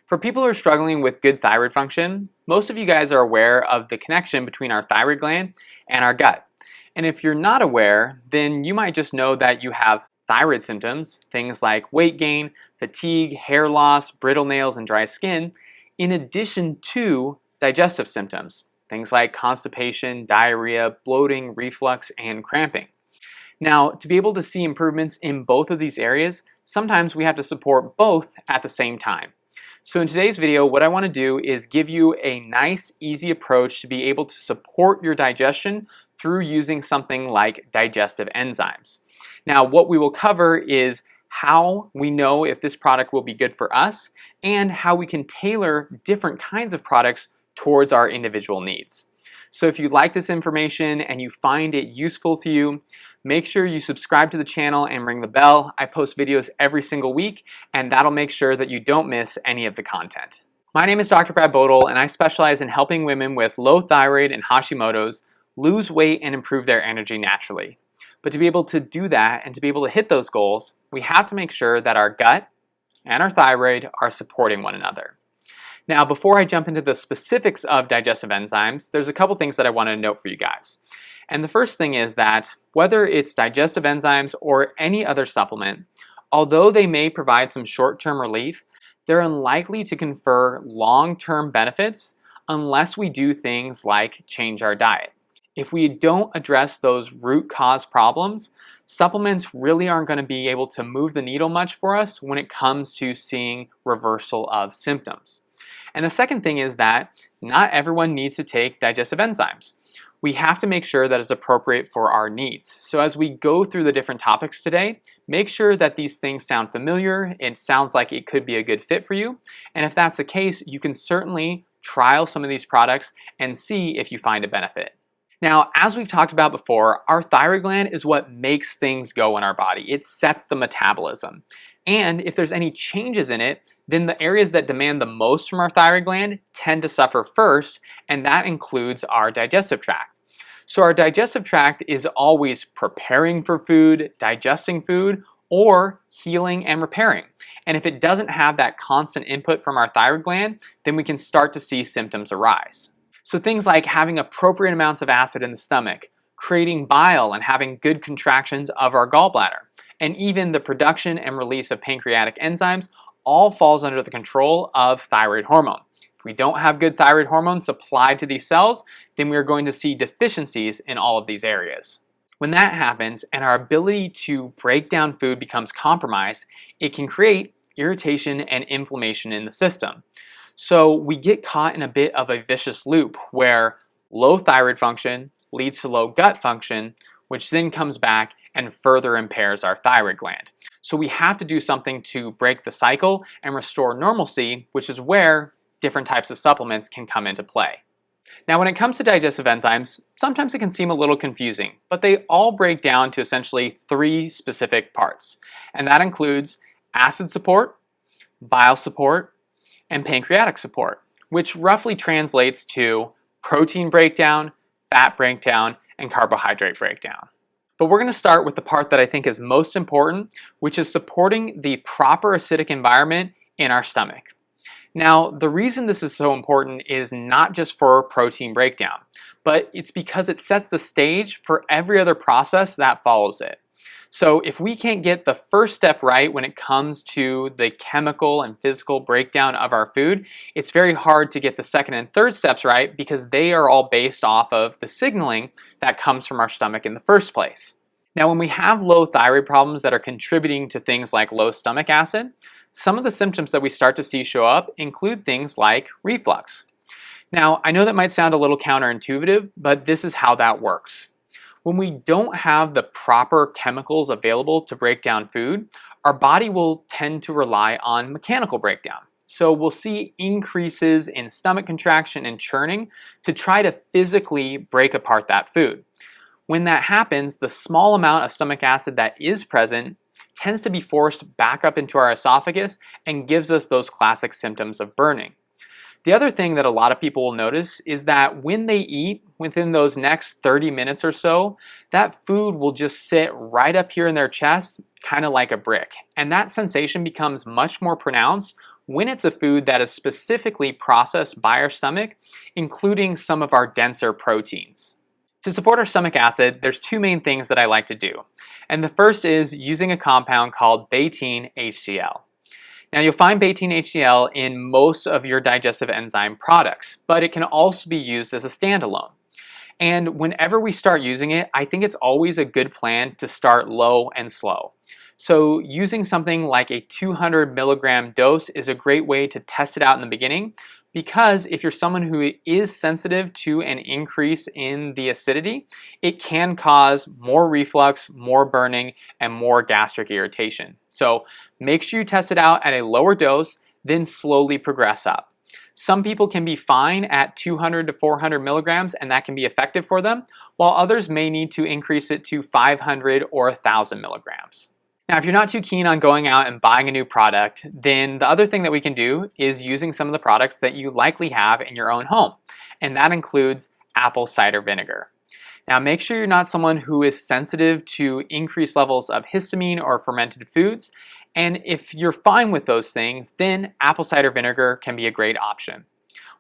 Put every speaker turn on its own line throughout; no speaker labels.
For people who are struggling with good thyroid function, most of you guys are aware of the connection between our thyroid gland and our gut. And if you're not aware, then you might just know that you have thyroid symptoms, things like weight gain, fatigue, hair loss, brittle nails, and dry skin, in addition to digestive symptoms, things like constipation, diarrhea, bloating, reflux, and cramping. Now, to be able to see improvements in both of these areas, sometimes we have to support both at the same time. So in today's video, what I want to do is give you a nice, easy approach to be able to support your digestion through using something like digestive enzymes. Now, what we will cover is how we know if this product will be good for us and how we can tailor different kinds of products towards our individual needs. So if you like this information and you find it useful to you, make sure you subscribe to the channel and ring the bell. I post videos every single week, and that'll make sure that you don't miss any of the content. My name is Dr. Brad Bodel, and I specialize in helping women with low thyroid and Hashimoto's lose weight and improve their energy naturally. But to be able to do that and to be able to hit those goals, we have to make sure that our gut and our thyroid are supporting one another. Now, before I jump into the specifics of digestive enzymes, there's a couple things that I want to note for you guys. And the first thing is that whether it's digestive enzymes or any other supplement, although they may provide some short-term relief, they're unlikely to confer long-term benefits unless we do things like change our diet. If we don't address those root cause problems, supplements really aren't going to be able to move the needle much for us when it comes to seeing reversal of symptoms. And the second thing is that not everyone needs to take digestive enzymes. We have to make sure that it's appropriate for our needs. So as we go through the different topics today, make sure that these things sound familiar. It sounds like it could be a good fit for you. And if that's the case, you can certainly trial some of these products and see if you find a benefit. Now, as we've talked about before, our thyroid gland is what makes things go in our body. It sets the metabolism. And if there's any changes in it, then the areas that demand the most from our thyroid gland tend to suffer first, and that includes our digestive tract. So our digestive tract is always preparing for food, digesting food, or healing and repairing. And if it doesn't have that constant input from our thyroid gland, then we can start to see symptoms arise. So things like having appropriate amounts of acid in the stomach, creating bile and having good contractions of our gallbladder, and even the production and release of pancreatic enzymes all falls under the control of thyroid hormone. If we don't have good thyroid hormone supplied to these cells, then we are going to see deficiencies in all of these areas. When that happens and our ability to break down food becomes compromised, it can create irritation and inflammation in the system. So we get caught in a bit of a vicious loop where low thyroid function leads to low gut function, which then comes back and further impairs our thyroid gland. So we have to do something to break the cycle and restore normalcy, which is where different types of supplements can come into play. Now, when it comes to digestive enzymes, sometimes it can seem a little confusing, but they all break down to essentially three specific parts. And that includes acid support, bile support, and pancreatic support, which roughly translates to protein breakdown, fat breakdown, and carbohydrate breakdown. But we're going to start with the part that I think is most important, which is supporting the proper acidic environment in our stomach. Now, the reason this is so important is not just for protein breakdown, but it's because it sets the stage for every other process that follows it. So if we can't get the first step right when it comes to the chemical and physical breakdown of our food, it's very hard to get the second and third steps right because they are all based off of the signaling that comes from our stomach in the first place. Now, when we have low thyroid problems that are contributing to things like low stomach acid, some of the symptoms that we start to see show up include things like reflux. Now, I know that might sound a little counterintuitive, but this is how that works. When we don't have the proper chemicals available to break down food, our body will tend to rely on mechanical breakdown. So we'll see increases in stomach contraction and churning to try to physically break apart that food. When that happens, the small amount of stomach acid that is present tends to be forced back up into our esophagus and gives us those classic symptoms of burning. The other thing that a lot of people will notice is that when they eat, within those next 30 minutes or so, that food will just sit right up here in their chest, kind of like a brick. And that sensation becomes much more pronounced when it's a food that is specifically processed by our stomach, including some of our denser proteins. To support our stomach acid, there's two main things that I like to do. And the first is using a compound called betaine HCl. Now you'll find betaine HCl in most of your digestive enzyme products, but it can also be used as a standalone. And whenever we start using it, I think it's always a good plan to start low and slow. So using something like a 200 milligram dose is a great way to test it out in the beginning, because if you're someone who is sensitive to an increase in the acidity, it can cause more reflux, more burning, and more gastric irritation. So make sure you test it out at a lower dose, then slowly progress up. Some people can be fine at 200 to 400 milligrams and that can be effective for them, while others may need to increase it to 500 or 1,000 milligrams. Now, if you're not too keen on going out and buying a new product, then the other thing that we can do is using some of the products that you likely have in your own home, and that includes apple cider vinegar. Now, make sure you're not someone who is sensitive to increased levels of histamine or fermented foods, and if you're fine with those things, then apple cider vinegar can be a great option.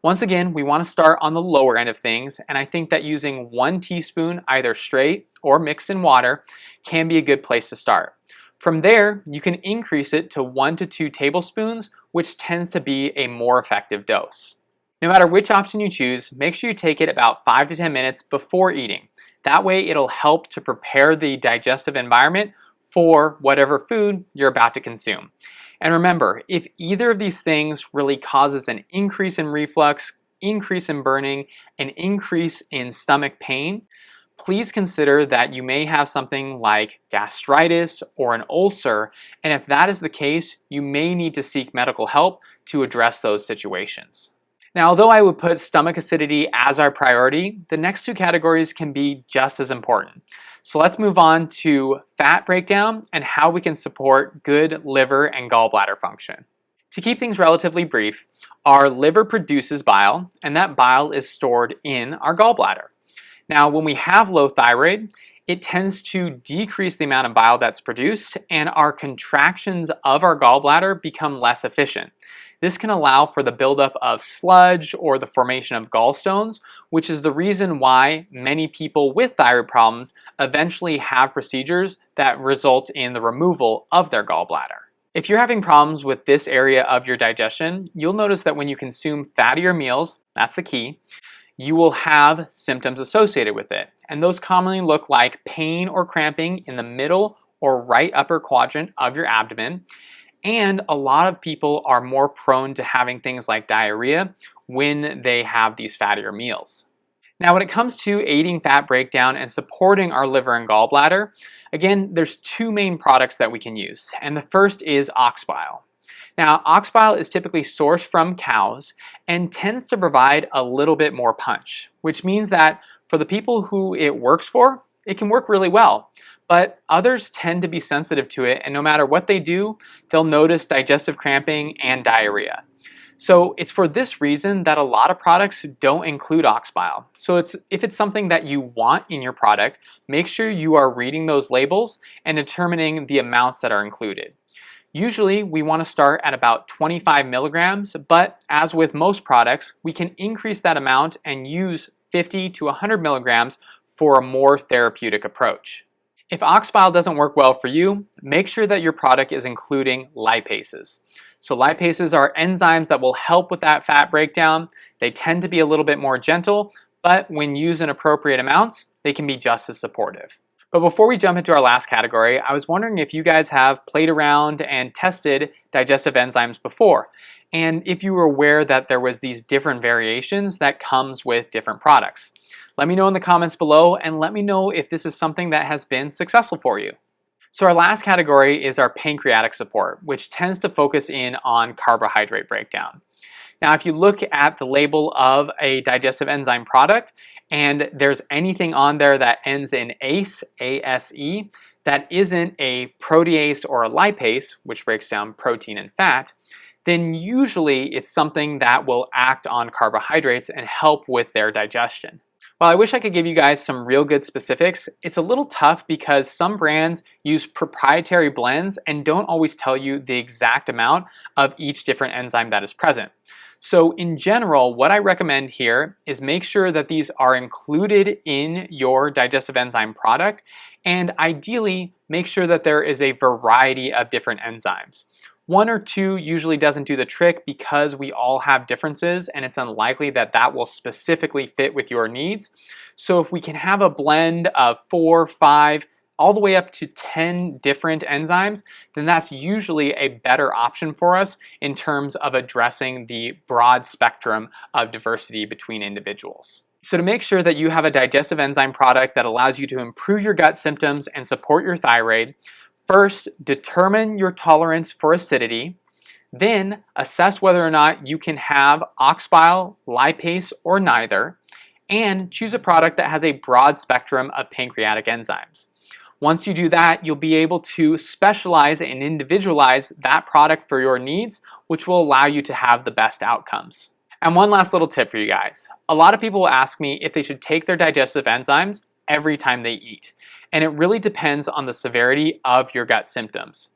Once again, we want to start on the lower end of things, and I think that using 1 teaspoon either straight or mixed in water can be a good place to start. From there, you can increase it to 1 to 2 tablespoons, which tends to be a more effective dose. No matter which option you choose, make sure you take it about 5 to 10 minutes before eating. That way it'll help to prepare the digestive environment for whatever food you're about to consume. And remember, if either of these things really causes an increase in reflux, increase in burning, an increase in stomach pain, please consider that you may have something like gastritis or an ulcer, and if that is the case, you may need to seek medical help to address those situations. Now, although I would put stomach acidity as our priority, the next two categories can be just as important. So let's move on to fat breakdown and how we can support good liver and gallbladder function. To keep things relatively brief, our liver produces bile, and that bile is stored in our gallbladder. Now, when we have low thyroid, it tends to decrease the amount of bile that's produced, and our contractions of our gallbladder become less efficient. This can allow for the buildup of sludge or the formation of gallstones, which is the reason why many people with thyroid problems eventually have procedures that result in the removal of their gallbladder. If you're having problems with this area of your digestion, you'll notice that when you consume fattier meals, that's the key, you will have symptoms associated with it. And those commonly look like pain or cramping in the middle or right upper quadrant of your abdomen. And a lot of people are more prone to having things like diarrhea when they have these fattier meals. Now, when it comes to aiding fat breakdown and supporting our liver and gallbladder, again, there's two main products that we can use. And the first is ox bile. Now, ox bile is typically sourced from cows and tends to provide a little bit more punch, which means that for the people who it works for, it can work really well. But others tend to be sensitive to it, and no matter what they do, they'll notice digestive cramping and diarrhea. So it's for this reason that a lot of products don't include ox bile. So if it's something that you want in your product, make sure you are reading those labels and determining the amounts that are included. Usually we want to start at about 25 milligrams, but as with most products, we can increase that amount and use 50 to 100 milligrams for a more therapeutic approach. If ox bile doesn't work well for you, make sure that your product is including lipases. So lipases are enzymes that will help with that fat breakdown. They tend to be a little bit more gentle, but when used in appropriate amounts, they can be just as supportive. But before we jump into our last category, I was wondering if you guys have played around and tested digestive enzymes before, and if you were aware that there was these different variations that comes with different products. Let me know in the comments below, and let me know if this is something that has been successful for you. So our last category is our pancreatic support, which tends to focus in on carbohydrate breakdown. Now, if you look at the label of a digestive enzyme product, and there's anything on there that ends in ACE, A-S-E, that isn't a protease or a lipase, which breaks down protein and fat, then usually it's something that will act on carbohydrates and help with their digestion. While I wish I could give you guys some real good specifics, it's a little tough because some brands use proprietary blends and don't always tell you the exact amount of each different enzyme that is present. So in general, what I recommend here is make sure that these are included in your digestive enzyme product, and ideally make sure that there is a variety of different enzymes. One or two usually doesn't do the trick because we all have differences and it's unlikely that that will specifically fit with your needs. So if we can have a blend of 4, 5, all the way up to 10 different enzymes, then that's usually a better option for us in terms of addressing the broad spectrum of diversity between individuals. So to make sure that you have a digestive enzyme product that allows you to improve your gut symptoms and support your thyroid, first, determine your tolerance for acidity, then assess whether or not you can have ox bile, lipase, or neither, and choose a product that has a broad spectrum of pancreatic enzymes. Once you do that, you'll be able to specialize and individualize that product for your needs, which will allow you to have the best outcomes. And one last little tip for you guys. A lot of people will ask me if they should take their digestive enzymes every time they eat. And it really depends on the severity of your gut symptoms.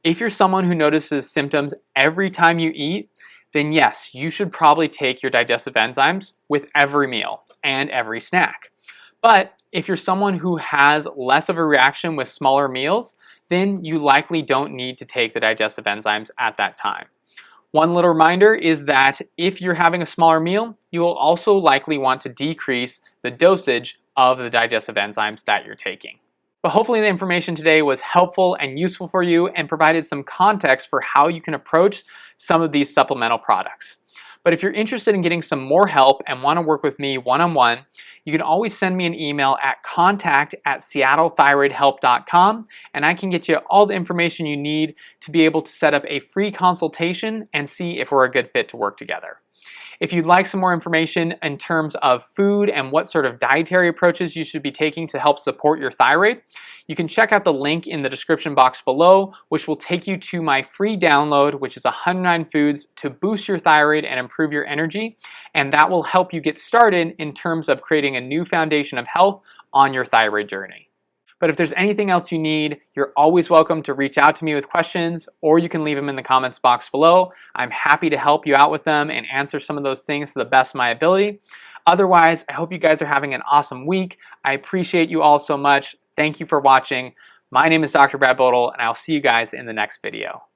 If you're someone who notices symptoms every time you eat, then yes, you should probably take your digestive enzymes with every meal and every snack. But if you're someone who has less of a reaction with smaller meals, then you likely don't need to take the digestive enzymes at that time. One little reminder is that if you're having a smaller meal, you will also likely want to decrease the dosage of the digestive enzymes that you're taking. But hopefully the information today was helpful and useful for you and provided some context for how you can approach some of these supplemental products. But if you're interested in getting some more help and want to work with me one-on-one, you can always send me an email at contact@seattlethyroidhelp.com, and I can get you all the information you need to be able to set up a free consultation and see if we're a good fit to work together. If you'd like some more information in terms of food and what sort of dietary approaches you should be taking to help support your thyroid, you can check out the link in the description box below, which will take you to my free download, which is 109 foods to boost your thyroid and improve your energy. And that will help you get started in terms of creating a new foundation of health on your thyroid journey. But if there's anything else you need, you're always welcome to reach out to me with questions, or you can leave them in the comments box below. I'm happy to help you out with them and answer some of those things to the best of my ability. Otherwise, I hope you guys are having an awesome week. I appreciate you all so much. Thank you for watching. My name is Dr. Brad Bodel, and I'll see you guys in the next video.